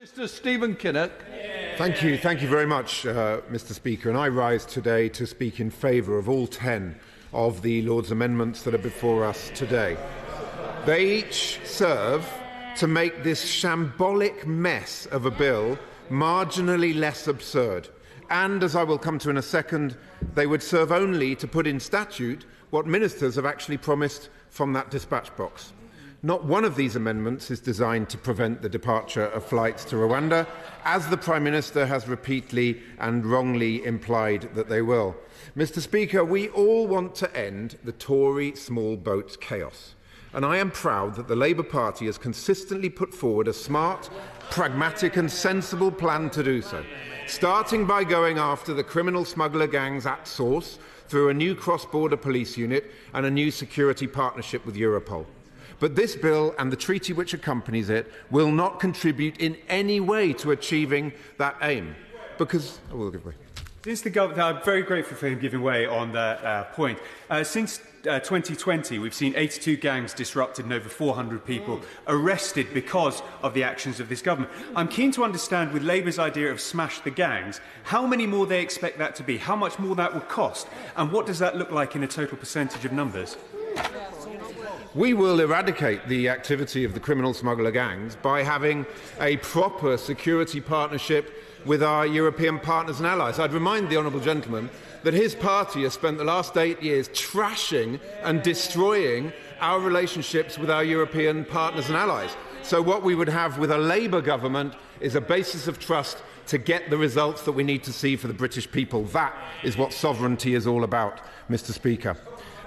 Mr. Stephen Kinnock. Thank you very much, Mr. Speaker. And I rise today to speak in favour of all 10 of the Lord's amendments that are before us today. They each serve to make this shambolic mess of a bill marginally less absurd. And, as I will come to in a second, they would serve only to put in statute what ministers have actually promised from that dispatch box. Not one of these amendments is designed to prevent the departure of flights to Rwanda, as the Prime Minister has repeatedly and wrongly implied that they will. Mr. Speaker, we all want to end the Tory small boat chaos, and I am proud that the Labour Party has consistently put forward a smart, pragmatic and sensible plan to do so, starting by going after the criminal smuggler gangs at source through a new cross-border police unit and a new security partnership with Europol. But this bill and the treaty which accompanies it will not contribute in any way to achieving that aim. Because I will give way. I'm very grateful for him giving way on that point. Since 2020, we've seen 82 gangs disrupted and over 400 people arrested because of the actions of this government. I'm keen to understand, with Labour's idea of smash the gangs, how many more they expect that to be, how much more that will cost, and what does that look like in a total percentage of numbers? We will eradicate the activity of the criminal smuggler gangs by having a proper security partnership with our European partners and allies. I'd remind the honourable gentleman that his party has spent the last 8 years trashing and destroying our relationships with our European partners and allies. So what we would have with a Labour government is a basis of trust to get the results that we need to see for the British people. That is what sovereignty is all about, Mr. Speaker.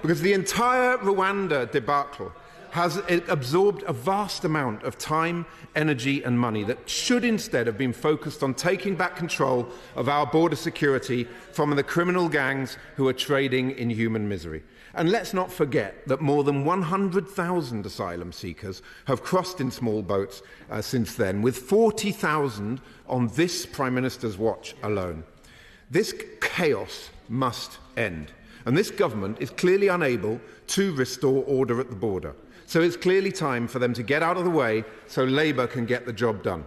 Because the entire Rwanda debacle has absorbed a vast amount of time, energy and money that should instead have been focused on taking back control of our border security from the criminal gangs who are trading in human misery. And let's not forget that more than 100,000 asylum seekers have crossed in small boats since then, with 40,000 on this Prime Minister's watch alone. This chaos must end. And this government is clearly unable to restore order at the border. So it's clearly time for them to get out of the way so Labour can get the job done.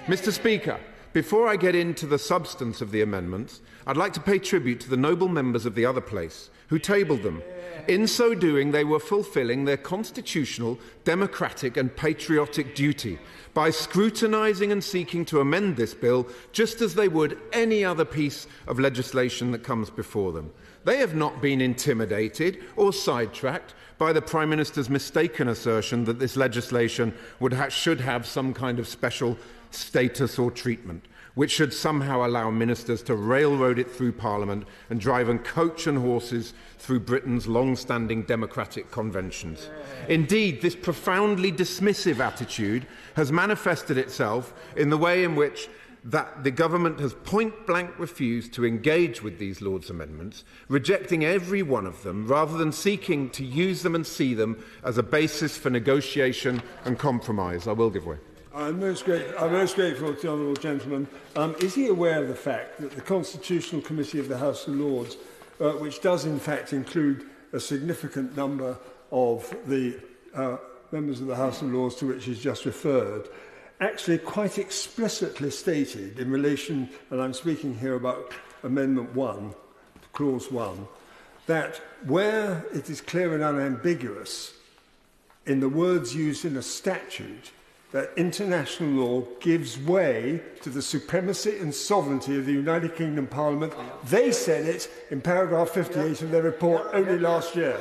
Mr. Speaker, before I get into the substance of the amendments, I'd like to pay tribute to the noble members of the other place who tabled them. In so doing, they were fulfilling their constitutional, democratic and patriotic duty by scrutinising and seeking to amend this bill just as they would any other piece of legislation that comes before them. They have not been intimidated or sidetracked by the Prime Minister's mistaken assertion that this legislation should have some kind of special status or treatment, which should somehow allow ministers to railroad it through Parliament and drive and coach and horses through Britain's long-standing democratic conventions. Indeed, this profoundly dismissive attitude has manifested itself in the way in which the government has point-blank refused to engage with these Lord's amendments, rejecting every one of them, rather than seeking to use them and see them as a basis for negotiation and compromise. I will give way. I'm most grateful to the honourable gentleman. Is he aware of the fact that the Constitutional Committee of the House of Lords, which does in fact include a significant number of the members of the House of Lords to which he's just referred, actually quite explicitly stated in relation, and I'm speaking here about Amendment 1, Clause 1, that where it is clear and unambiguous in the words used in a statute that international law gives way to the supremacy and sovereignty of the United Kingdom Parliament. They said it in paragraph 58 of their report only last year.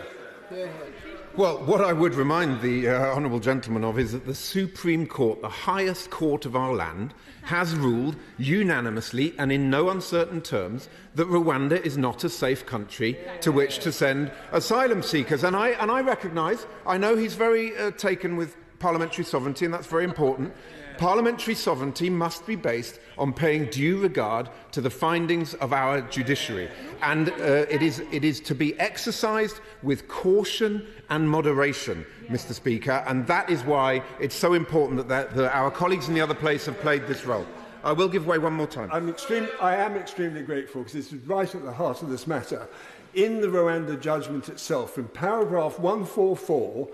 Well, what I would remind the honourable gentleman of is that the Supreme Court, the highest court of our land, has ruled unanimously and in no uncertain terms that Rwanda is not a safe country to which to send asylum seekers. And I recognise, I know he's very taken with parliamentary sovereignty, and that's very important. Parliamentary sovereignty must be based on paying due regard to the findings of our judiciary, and it is to be exercised with caution and moderation, Mr. Speaker, and that is why it's so important that our colleagues in the other place have played this role. I will give way one more time. I am extremely grateful, because this is right at the heart of this matter. In the Rwanda judgment itself, in paragraph 144,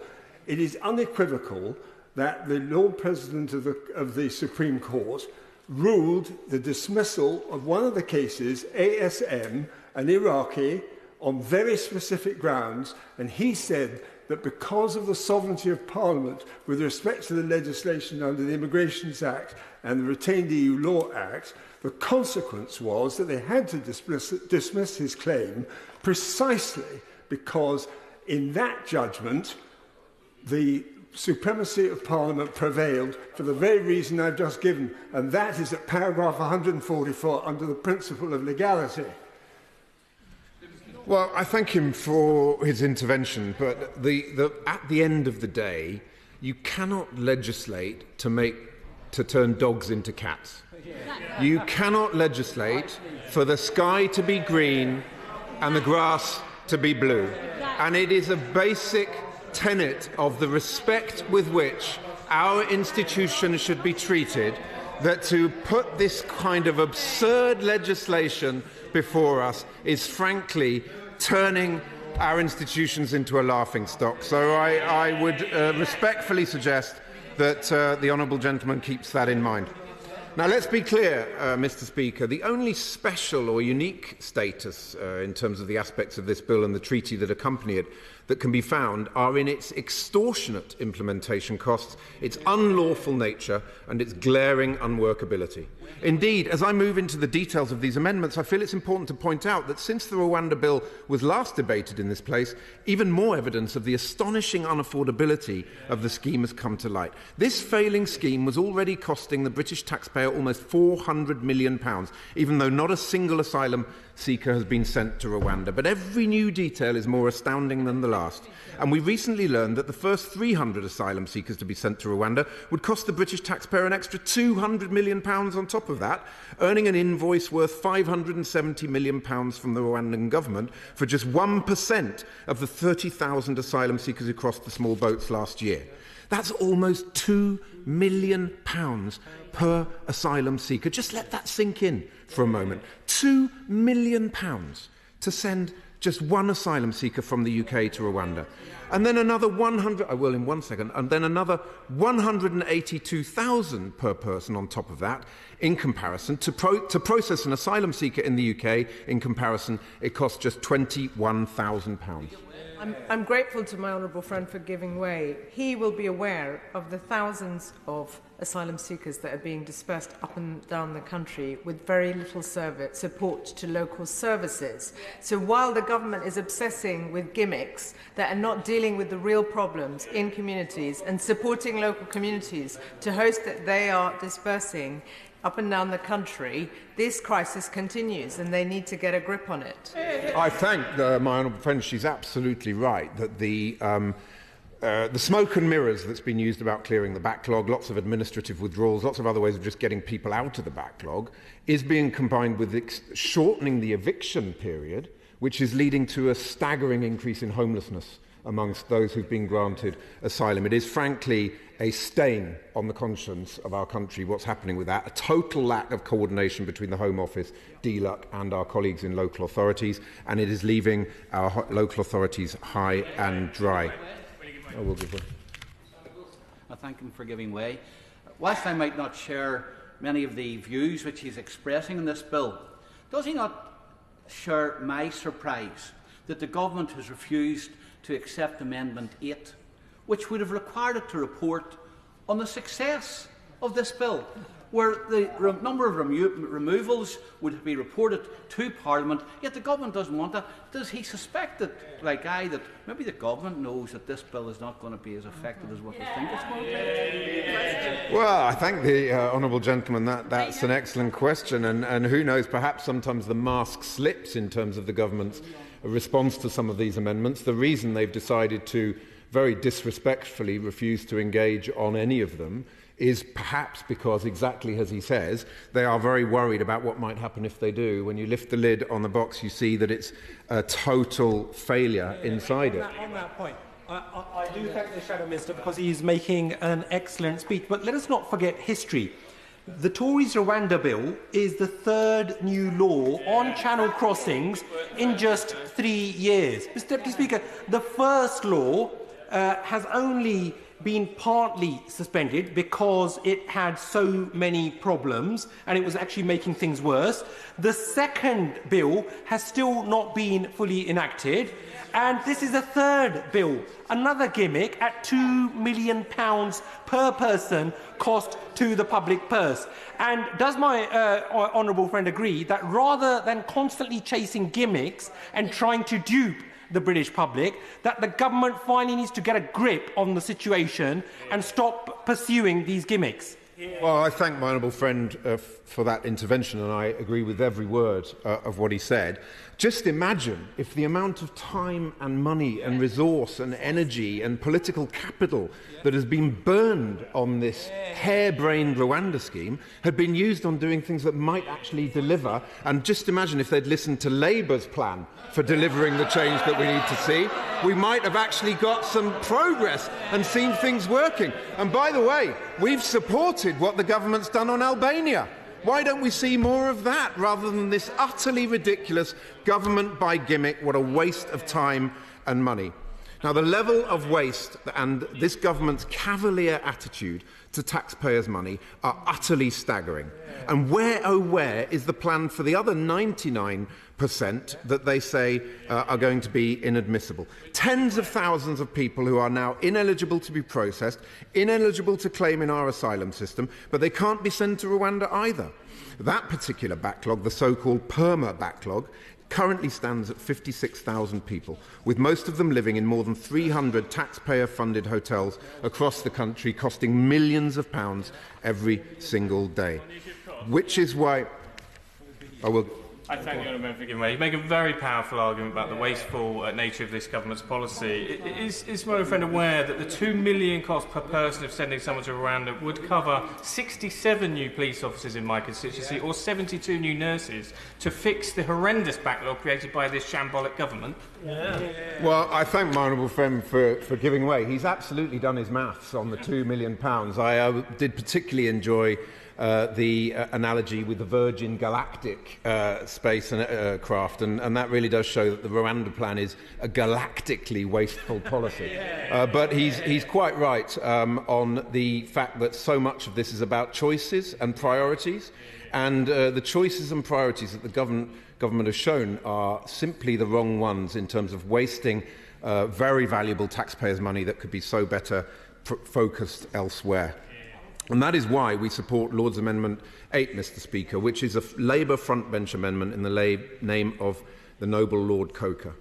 it is unequivocal that the Lord President of the Supreme Court ruled the dismissal of one of the cases, ASM, an Iraqi, on very specific grounds, and he said that because of the sovereignty of Parliament with respect to the legislation under the Immigrations Act and the Retained EU Law Act, the consequence was that they had to dismiss his claim precisely because in that judgment the supremacy of Parliament prevailed for the very reason I've just given, and that is at paragraph 144 under the principle of legality. Well, I thank him for his intervention, but at the end of the day, you cannot legislate to turn dogs into cats. You cannot legislate for the sky to be green and the grass to be blue. And it is a basic tenet of the respect with which our institutions should be treated that to put this kind of absurd legislation before us is frankly turning our institutions into a laughingstock. So I would respectfully suggest that the honourable gentleman keeps that in mind. Now, let's be clear, Mr. Speaker, the only special or unique status in terms of the aspects of this bill and the treaty that accompany it that can be found are in its extortionate implementation costs, its unlawful nature and its glaring unworkability. Indeed, as I move into the details of these amendments, I feel it's important to point out that since the Rwanda bill was last debated in this place, even more evidence of the astonishing unaffordability of the scheme has come to light. This failing scheme was already costing the British taxpayer almost £400 million, even though not a single asylum seeker has been sent to Rwanda. But every new detail is more astounding than the last. And we recently learned that the first 300 asylum seekers to be sent to Rwanda would cost the British taxpayer an extra £200 million on top of that, earning an invoice worth £570 million from the Rwandan government for just 1% of the 30,000 asylum seekers who crossed the small boats last year. That's almost £2 million per asylum seeker. Just let that sink in for a moment. £2 million to send just one asylum seeker from the UK to Rwanda. And then another 182,000 per person on top of that. In comparison, to process an asylum seeker in the UK, in comparison, it costs just £21,000. I'm grateful to my honourable friend for giving way. He will be aware of the thousands of asylum seekers that are being dispersed up and down the country with very little support to local services. So while the government is obsessing with gimmicks that are not dealing with the real problems in communities and supporting local communities to host that they are dispersing up and down the country, this crisis continues and they need to get a grip on it. I thank my honourable friend. She's absolutely right that the smoke and mirrors that's been used about clearing the backlog, lots of administrative withdrawals, lots of other ways of just getting people out of the backlog, is being combined with shortening the eviction period, which is leading to a staggering increase in homelessness amongst those who've been granted asylum. It is frankly a stain on the conscience of our country, what's happening with that, a total lack of coordination between the Home Office, DLUC and our colleagues in local authorities, and it is leaving our local authorities high and dry. I will give way. I thank him for giving way. Whilst I might not share many of the views which he's expressing in this bill, does he not share my surprise that the government has refused to accept Amendment 8, which would have required it to report on the success of this bill, where the number of removals would be reported to Parliament, yet the government doesn't want that? Does he suspect that, like I, that maybe the government knows that this bill is not going to be as effective as what they think it's going to be? Well, I thank the honourable gentleman. That's an excellent question, and who knows, perhaps sometimes the mask slips in terms of the government's response to some of these amendments. The reason they've decided to very disrespectfully refuse to engage on any of them is perhaps because, exactly as he says, they are very worried about what might happen if they do. When you lift the lid on the box, you see that it's a total failure inside it. On that point, I do thank the Shadow Minister because he is making an excellent speech. But let us not forget history. The Tories' Rwanda bill is the third new law on channel crossings in just 3 years. Mr. Deputy Speaker, the first law has only been partly suspended because it had so many problems and it was actually making things worse. The second bill has still not been fully enacted. And this is a third bill, another gimmick at £2 million per person cost to the public purse. And does my honourable friend agree that rather than constantly chasing gimmicks and trying to dupe the British public, that the government finally needs to get a grip on the situation and stop pursuing these gimmicks? Well, I thank my honourable friend for that intervention, and I agree with every word of what he said. Just imagine if the amount of time and money and resource and energy and political capital that has been burned on this harebrained Rwanda scheme had been used on doing things that might actually deliver. And just imagine if they'd listened to Labour's plan for delivering the change that we need to see. We might have actually got some progress and seen things working. And by the way, we've supported what the government's done on Albania. Why don't we see more of that rather than this utterly ridiculous government by gimmick? What a waste of time and money. Now, the level of waste and this government's cavalier attitude to taxpayers' money are utterly staggering. And where, oh where, is the plan for the other 99% that they say are going to be inadmissible? Tens of thousands of people who are now ineligible to be processed, ineligible to claim in our asylum system, but they can't be sent to Rwanda either. That particular backlog, the so-called PERMA backlog, currently stands at 56,000 people, with most of them living in more than 300 taxpayer-funded hotels across the country, costing millions of pounds every single day. Which is why I thank the honourable member for giving way. You make a very powerful argument about the wasteful nature of this government's policy. Is my friend aware that the £2 million cost per person of sending someone to Rwanda would cover 67 new police officers in my constituency or 72 new nurses to fix the horrendous backlog created by this shambolic government? Well, I thank my honourable friend for giving way. He's absolutely done his maths on the £2 million. I did particularly enjoy the analogy with the Virgin Galactic space and craft, and that really does show that the Rwanda plan is a galactically wasteful policy. But he's quite right on the fact that so much of this is about choices and priorities, and the choices and priorities that the government has shown are simply the wrong ones in terms of wasting very valuable taxpayers' money that could be so better focused elsewhere. And that is why we support Lord's Amendment 8, Mr. Speaker, which is a Labour frontbench amendment in the name of the noble Lord Coker.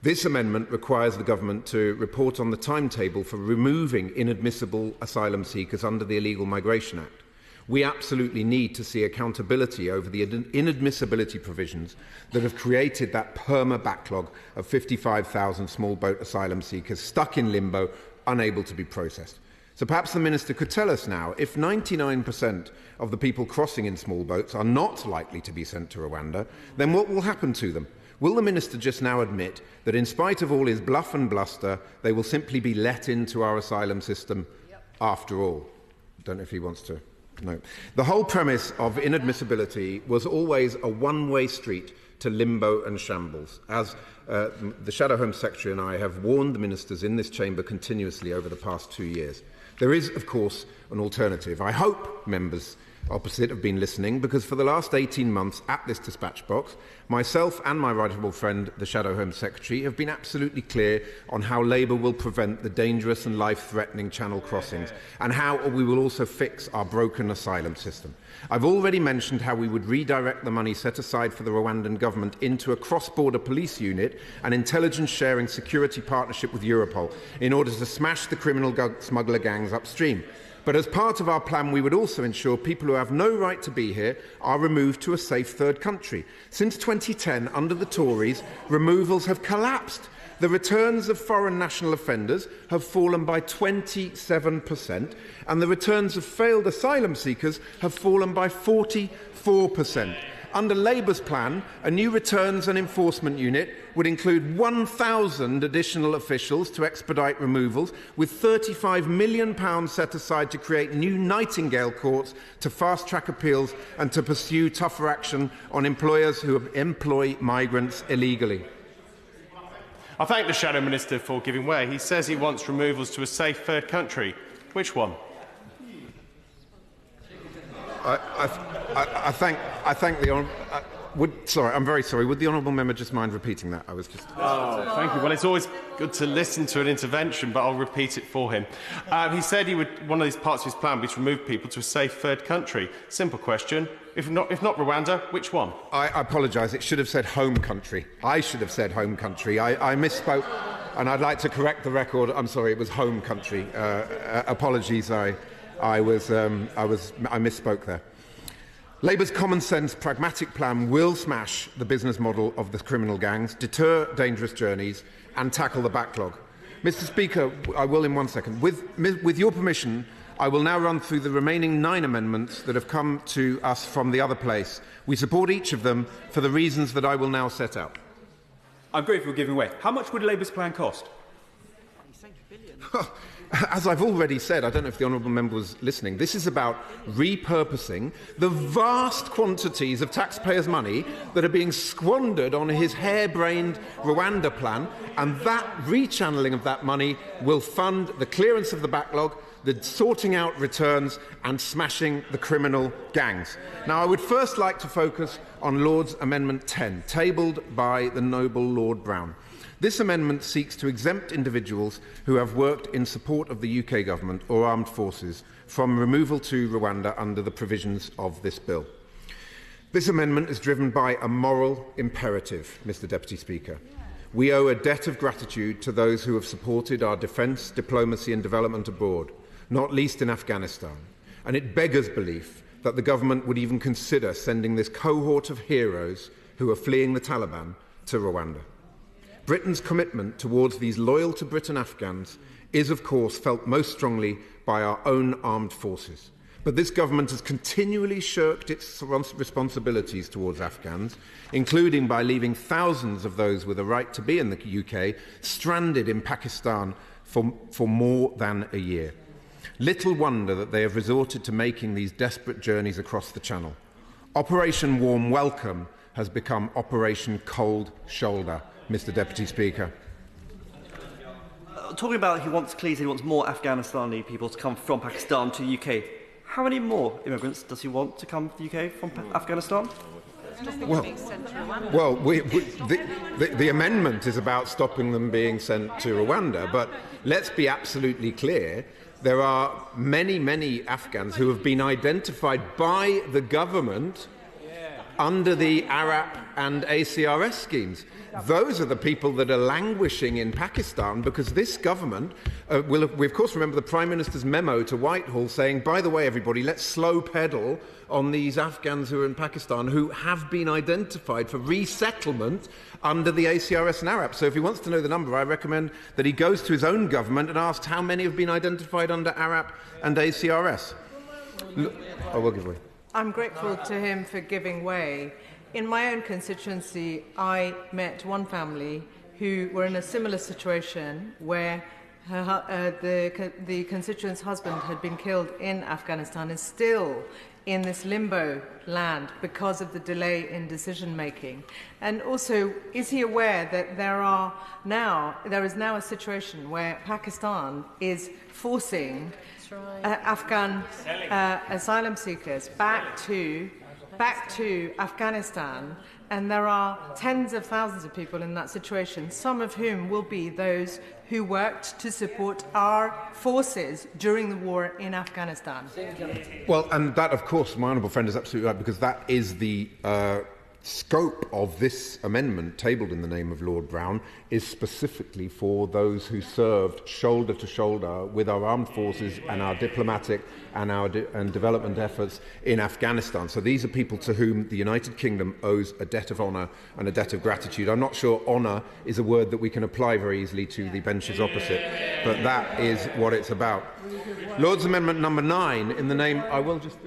This amendment requires the government to report on the timetable for removing inadmissible asylum seekers under the Illegal Migration Act. We absolutely need to see accountability over the inadmissibility provisions that have created that PERMA backlog of 55,000 small boat asylum seekers stuck in limbo, unable to be processed. So perhaps the Minister could tell us now, if 99% of the people crossing in small boats are not likely to be sent to Rwanda, then what will happen to them? Will the Minister just now admit that in spite of all his bluff and bluster, they will simply be let into our asylum system after all? I don't know if he wants to. No. The whole premise of inadmissibility was always a one-way street to limbo and shambles, as the Shadow Home Secretary and I have warned the ministers in this chamber continuously over the past 2 years. There is, of course, an alternative. I hope members opposite have been listening, because for the last 18 months at this dispatch box, myself and my right honourable friend, the Shadow Home Secretary, have been absolutely clear on how Labour will prevent the dangerous and life-threatening channel crossings, and how we will also fix our broken asylum system. I've already mentioned how we would redirect the money set aside for the Rwandan government into a cross-border police unit and intelligence-sharing security partnership with Europol in order to smash the criminal smuggler gangs upstream. But as part of our plan, we would also ensure people who have no right to be here are removed to a safe third country. Since 2010, under the Tories, removals have collapsed. The returns of foreign national offenders have fallen by 27%, and the returns of failed asylum seekers have fallen by 44%. Under Labour's plan, a new returns and enforcement unit would include 1,000 additional officials to expedite removals, with £35 million set aside to create new Nightingale courts to fast-track appeals and to pursue tougher action on employers who employ migrants illegally. I thank the Shadow Minister for giving way. He says he wants removals to a safe third country. Which one? I thank the honourable. I'm very sorry. Would the honourable member just mind repeating that? I was just. Oh, thank you. Well, it's always good to listen to an intervention, but I'll repeat it for him. He said one of these parts of his plan would be to remove people to a safe third country. Simple question. If not Rwanda, which one? I apologise. It should have said home country. I should have said home country. I misspoke, and I'd like to correct the record. I'm sorry. It was home country. Apologies. I misspoke there. Labour's common-sense, pragmatic plan will smash the business model of the criminal gangs, deter dangerous journeys and tackle the backlog. Mr Speaker, I will in 1 second. With your permission, I will now run through the remaining 9 amendments that have come to us from the other place. We support each of them for the reasons that I will now set out. I'm grateful for giving way. How much would Labour's plan cost? As I've already said, I don't know if the honourable member was listening, this is about repurposing the vast quantities of taxpayers' money that are being squandered on his harebrained Rwanda plan, and that rechanneling of that money will fund the clearance of the backlog, the sorting out returns and smashing the criminal gangs. Now, I would first like to focus on Lord's Amendment 10, tabled by the noble Lord Brown. This amendment seeks to exempt individuals who have worked in support of the UK government or armed forces from removal to Rwanda under the provisions of this bill. This amendment is driven by a moral imperative, Mr Deputy Speaker. We owe a debt of gratitude to those who have supported our defence, diplomacy and development abroad, not least in Afghanistan, and it beggars belief that the government would even consider sending this cohort of heroes who are fleeing the Taliban to Rwanda. Britain's commitment towards these loyal to Britain Afghans is, of course, felt most strongly by our own armed forces. But this government has continually shirked its responsibilities towards Afghans, including by leaving thousands of those with a right to be in the UK stranded in Pakistan for more than a year. Little wonder that they have resorted to making these desperate journeys across the Channel. Operation Warm Welcome has become Operation Cold Shoulder, Mr Deputy Speaker. Talking about he wants more Afghanistani people to come from Pakistan to the UK. How many more immigrants does he want to come to the UK from Afghanistan? Well, the amendment is about stopping them being sent to Rwanda, but let's be absolutely clear. There are many, many Afghans who have been identified by the government under the ARAP and ACRS schemes. Those are the people that are languishing in Pakistan because this government we of course remember the Prime Minister's memo to Whitehall saying, by the way, everybody, let's slow pedal on these Afghans who are in Pakistan who have been identified for resettlement under the ACRS and ARAP. So if he wants to know the number, I recommend that he goes to his own government and asks how many have been identified under ARAP and ACRS. I will give way. I'm grateful to him for giving way. In my own constituency, I met one family who were in a similar situation where the constituent's husband had been killed in Afghanistan and still in this limbo land because of the delay in decision-making. And also, is he aware that there is now a situation where Pakistan is forcing Afghan asylum seekers back to Afghanistan, and there are tens of thousands of people in that situation, some of whom will be those who worked to support our forces during the war in Afghanistan. Well, and that, of course, my honourable friend is absolutely right, because that is the scope of this amendment tabled in the name of Lord Brown, is specifically for those who served shoulder to shoulder with our armed forces and our diplomatic and our development efforts in Afghanistan. So these are people to whom the United Kingdom owes a debt of honour and a debt of gratitude. I'm not sure honour is a word that we can apply very easily to the benches opposite, but that is what it's about. Lord's Amendment number 9, in the name... I will just...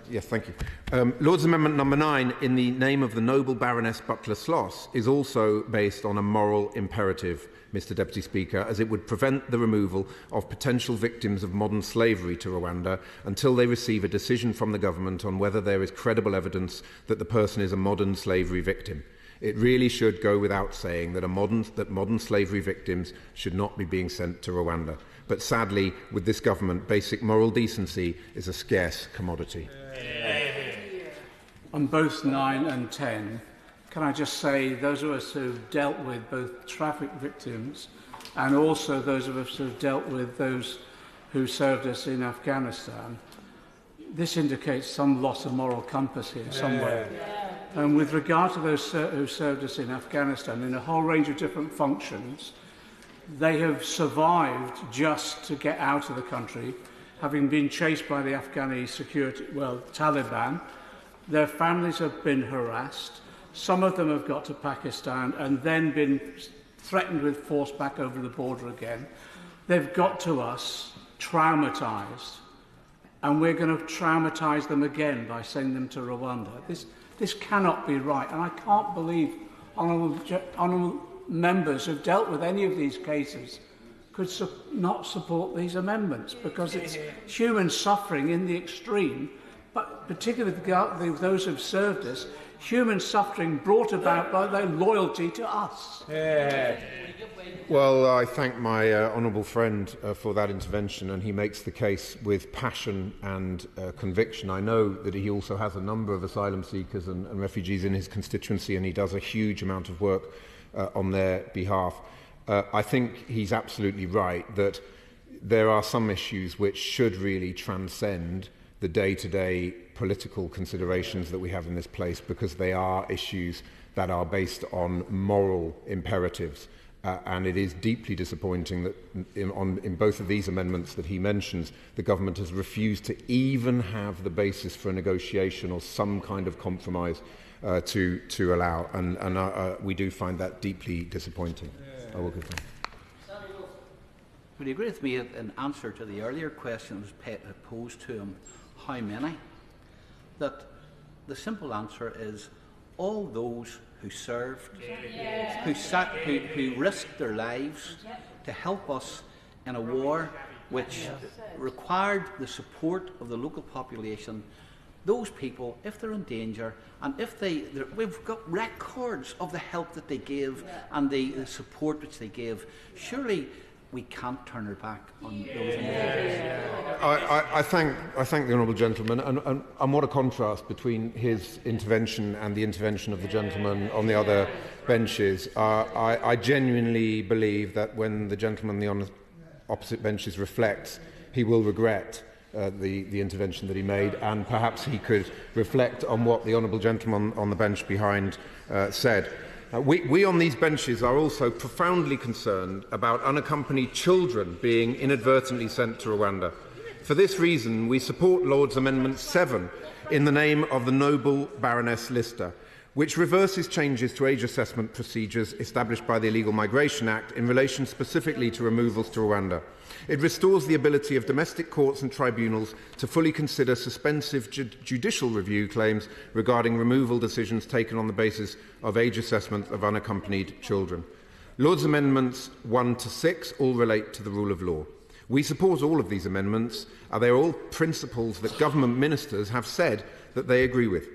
yes, thank you. Lord's Amendment number 9, in the name of the noble Baroness Butler-Sloss, is also based on a moral imperative, Mr Deputy Speaker, as it would prevent the removal of potential victims of modern slavery to Rwanda until they receive a decision from the government on whether there is credible evidence that the person is a modern slavery victim. It really should go without saying that modern slavery victims should not be being sent to Rwanda. But sadly, with this government, basic moral decency is a scarce commodity. On both 9 and 10, can I just say, those of us who've dealt with both traffic victims and also those of us who've dealt with those who served us in Afghanistan, this indicates some loss of moral compass here somewhere. And with regard to those who served us in Afghanistan in a whole range of different functions, they have survived just to get out of the country, having been chased by the Afghani Taliban. Their families have been harassed. Some of them have got to Pakistan and then been threatened with force back over the border again. They've got to us traumatised, and we're going to traumatise them again by sending them to Rwanda. This cannot be right, and I can't believe honourable members who've dealt with any of these cases could not support these amendments, because it's human suffering in the extreme, but particularly with those who've served us, human suffering brought about by their loyalty to us. Well, I thank my honourable friend for that intervention, and he makes the case with passion and conviction. I know that he also has a number of asylum seekers and refugees in his constituency, and he does a huge amount of work on their behalf. I think he's absolutely right that there are some issues which should really transcend the day-to-day political considerations that we have in this place, because they are issues that are based on moral imperatives. And it is deeply disappointing that in both of these amendments that he mentions, the government has refused to even have the basis for a negotiation or some kind of compromise to allow. And we do find that deeply disappointing. I will give them. Would you agree with me in answer to the earlier question that was posed to him, how many? That the simple answer is all those who served, who risked their lives to help us in a war which required the support of the local population. Those people, if they're in danger, and we've got records of the help that they gave and the support which they gave, surely we can't turn our back on those individuals. I thank the honourable gentleman, and what a contrast between his intervention and the intervention of the gentleman on the other benches. I genuinely believe that when the gentleman on the opposite benches reflects, he will regret the intervention that he made, and perhaps he could reflect on what the honourable gentleman on the bench behind said. We on these benches are also profoundly concerned about unaccompanied children being inadvertently sent to Rwanda. For this reason, we support Lord's Amendment 7 in the name of the noble Baroness Lister, which reverses changes to age assessment procedures established by the Illegal Migration Act in relation specifically to removals to Rwanda. It restores the ability of domestic courts and tribunals to fully consider suspensive judicial review claims regarding removal decisions taken on the basis of age assessment of unaccompanied children. Lord's Amendments 1 to 6 all relate to the rule of law. We support all of these amendments, and they are all principles that government ministers have said that they agree with.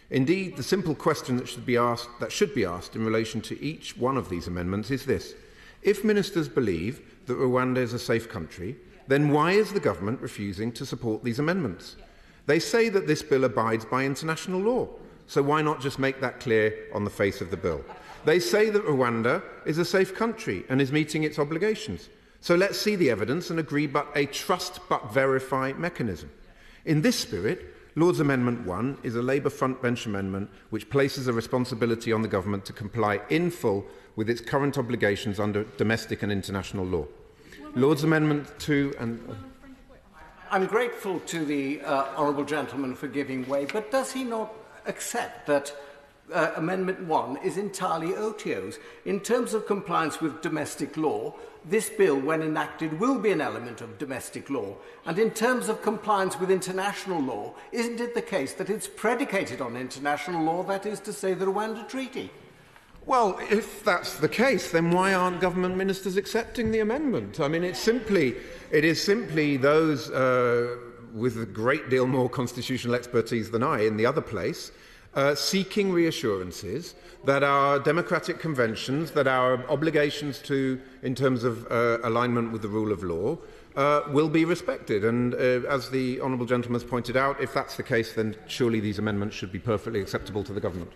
Indeed, the simple question that should be asked in relation to each one of these amendments is this: if ministers believe that Rwanda is a safe country, then why is the government refusing to support these amendments? They say that this bill abides by international law, so why not just make that clear on the face of the bill? They say that Rwanda is a safe country and is meeting its obligations, so let's see the evidence and agree but a trust but verify mechanism. In this spirit, Lord's Amendment 1 is a Labour frontbench amendment which places a responsibility on the government to comply in full with its current obligations under domestic and international law. Lord's Amendment 2 and... I'm grateful to the honourable gentleman for giving way, but does he not accept that Amendment 1 is entirely OTOs? In terms of compliance with domestic law, this bill, when enacted, will be an element of domestic law. And in terms of compliance with international law, isn't it the case that it's predicated on international law, that is to say, the Rwanda Treaty? Well, if that's the case, then why aren't government ministers accepting the amendment? I mean, it is simply those with a great deal more constitutional expertise than I in the other place seeking reassurances that our democratic conventions, that our obligations in terms of alignment with the rule of law, will be respected. And as the honourable gentleman has pointed out, if that's the case, then surely these amendments should be perfectly acceptable to the government.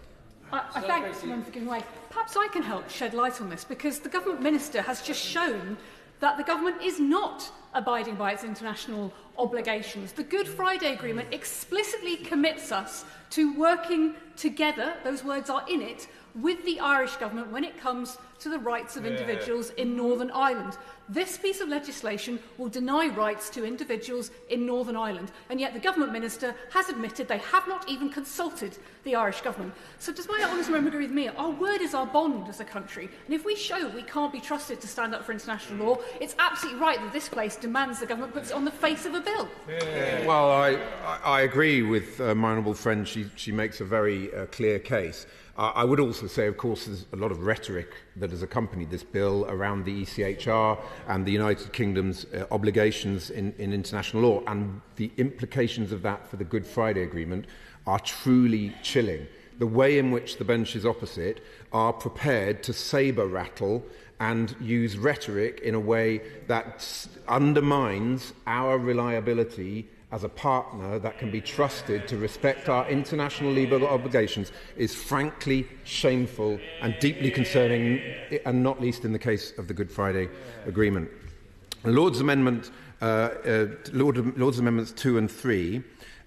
I thank the member for giving way. Perhaps I can help shed light on this, because the government minister has just shown that the government is not abiding by its international obligations. The Good Friday Agreement explicitly commits us to working together, those words are in it, with the Irish government when it comes to the rights of individuals in Northern Ireland. This piece of legislation will deny rights to individuals in Northern Ireland, and yet the government minister has admitted they have not even consulted the Irish government. So does my honourable member agree with me? Our word is our bond as a country, and if we show we can't be trusted to stand up for international law, it's absolutely right that this place demands the government puts it on the face of a bill. Well, I agree with my honourable friend. She makes a very clear case. I would also say, of course, there's a lot of rhetoric that has accompanied this bill around the ECHR and the United Kingdom's obligations in international law, and the implications of that for the Good Friday Agreement are truly chilling. The way in which the benches opposite are prepared to sabre rattle and use rhetoric in a way that undermines our reliability as a partner that can be trusted to respect our international legal obligations is frankly shameful and deeply concerning, and not least in the case of the Good Friday Agreement. Lord's Amendments 2 and 3,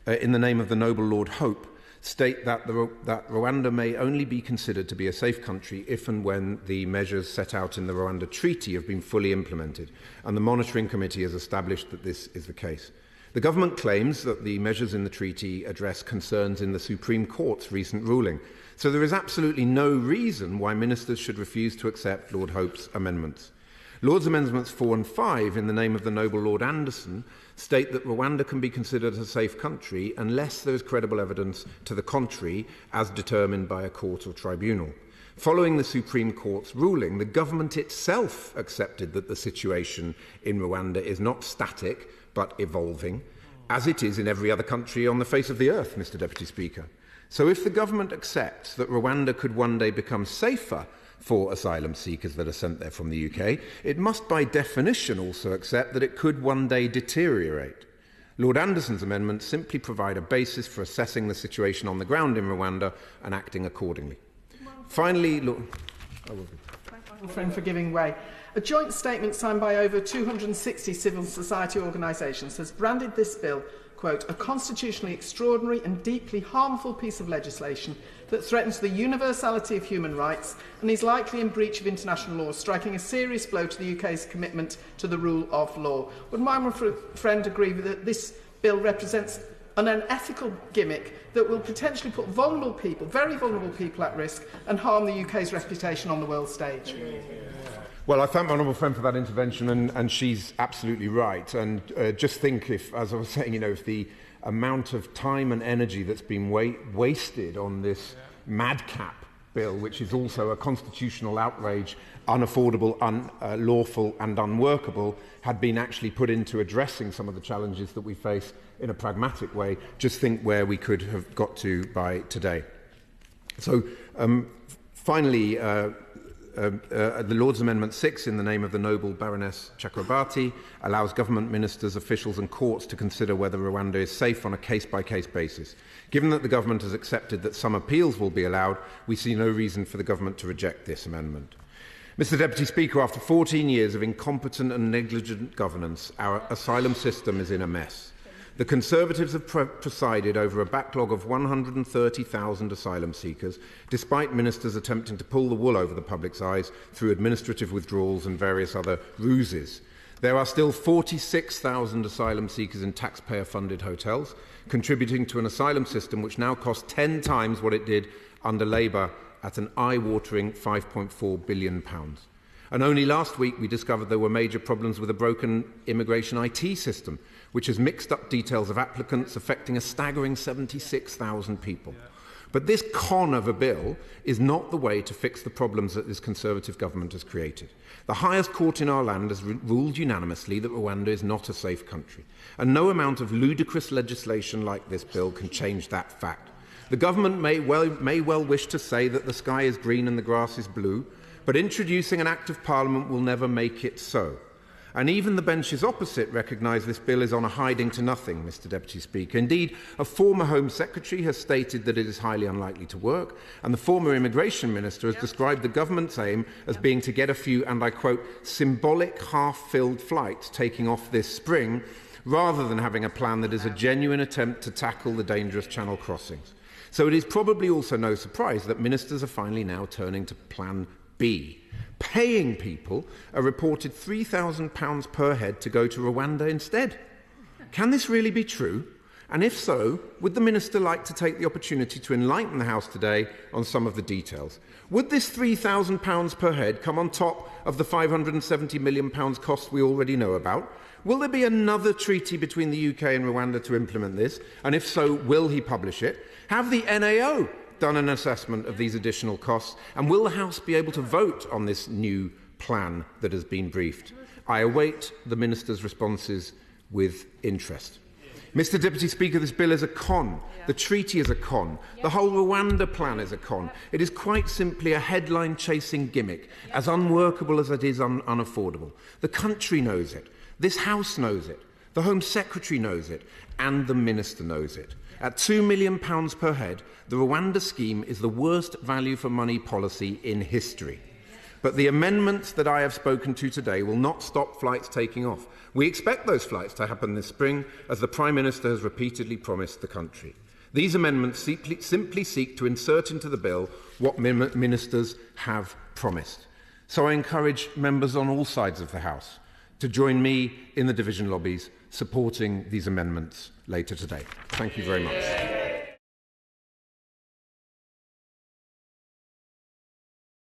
in the name of the noble Lord Hope, state that Rwanda may only be considered to be a safe country if and when the measures set out in the Rwanda Treaty have been fully implemented, and the Monitoring Committee has established that this is the case. The government claims that the measures in the treaty address concerns in the Supreme Court's recent ruling, so there is absolutely no reason why ministers should refuse to accept Lord Hope's amendments. Lord's Amendments 4 and 5, in the name of the noble Lord Anderson, state that Rwanda can be considered a safe country unless there is credible evidence to the contrary, as determined by a court or tribunal. Following the Supreme Court's ruling, the government itself accepted that the situation in Rwanda is not static, but evolving, as it is in every other country on the face of the earth, Mr. Deputy Speaker. So if the government accepts that Rwanda could one day become safer for asylum seekers that are sent there from the UK, it must by definition also accept that it could one day deteriorate. Lord Anderson's amendments simply provide a basis for assessing the situation on the ground in Rwanda and acting accordingly. Finally, friend for giving way. A joint statement signed by over 260 civil society organisations has branded this bill, quote, a constitutionally extraordinary and deeply harmful piece of legislation that threatens the universality of human rights and is likely in breach of international law, striking a serious blow to the UK's commitment to the rule of law. Would my friend agree that this bill represents an unethical gimmick that will potentially put vulnerable people, very vulnerable people, at risk and harm the UK's reputation on the world stage? Well, I thank my honourable friend for that intervention, and she's absolutely right. And just think if, as I was saying, if the amount of time and energy that's been wasted on this madcap bill, which is also a constitutional outrage, unaffordable, unlawful and unworkable, had been actually put into addressing some of the challenges that we face in a pragmatic way, just think where we could have got to by today. So, finally, the Lord's Amendment 6, in the name of the noble Baroness Chakrabarti, allows government ministers, officials and courts to consider whether Rwanda is safe on a case-by-case basis. Given that the government has accepted that some appeals will be allowed, we see no reason for the government to reject this amendment. Mr. Deputy Speaker, after 14 years of incompetent and negligent governance, our asylum system is in a mess. The Conservatives have presided over a backlog of 130,000 asylum seekers, despite ministers attempting to pull the wool over the public's eyes through administrative withdrawals and various other ruses. There are still 46,000 asylum seekers in taxpayer-funded hotels, contributing to an asylum system which now costs 10 times what it did under Labour at an eye-watering £5.4 billion. And only last week we discovered there were major problems with a broken immigration IT system, which has mixed up details of applicants affecting a staggering 76,000 people. But this con of a bill is not the way to fix the problems that this Conservative government has created. The highest court in our land has ruled unanimously that Rwanda is not a safe country, and no amount of ludicrous legislation like this bill can change that fact. The government may well wish to say that the sky is green and the grass is blue, but introducing an Act of Parliament will never make it so. And even the benches opposite recognise this bill is on a hiding to nothing, Mr Deputy Speaker. Indeed, a former Home Secretary has stated that it is highly unlikely to work, and the former Immigration Minister has described the government's aim as being to get a few, and I quote, symbolic half-filled flights taking off this spring, rather than having a plan that is a genuine attempt to tackle the dangerous channel crossings. So it is probably also no surprise that ministers are finally now turning to Plan B, paying people a reported £3,000 per head to go to Rwanda instead. Can this really be true? And if so, would the Minister like to take the opportunity to enlighten the House today on some of the details? Would this £3,000 per head come on top of the £570 million cost we already know about? Will there be another treaty between the UK and Rwanda to implement this? And if so, will he publish it? Have the NAO done an assessment of these additional costs? And will the House be able to vote on this new plan that has been briefed? I await the Minister's responses with interest. Mr Deputy Speaker, this bill is a con. The treaty is a con. The whole Rwanda plan is a con. It is quite simply a headline-chasing gimmick, as unworkable as it is unaffordable. The country knows it. This House knows it. The Home Secretary knows it. And the Minister knows it. At £2 million per head, the Rwanda scheme is the worst value for money policy in history. But the amendments that I have spoken to today will not stop flights taking off. We expect those flights to happen this spring, as the Prime Minister has repeatedly promised the country. These amendments simply seek to insert into the bill what ministers have promised. So I encourage members on all sides of the House to join me in the division lobbies supporting these amendments later today. Thank you very much.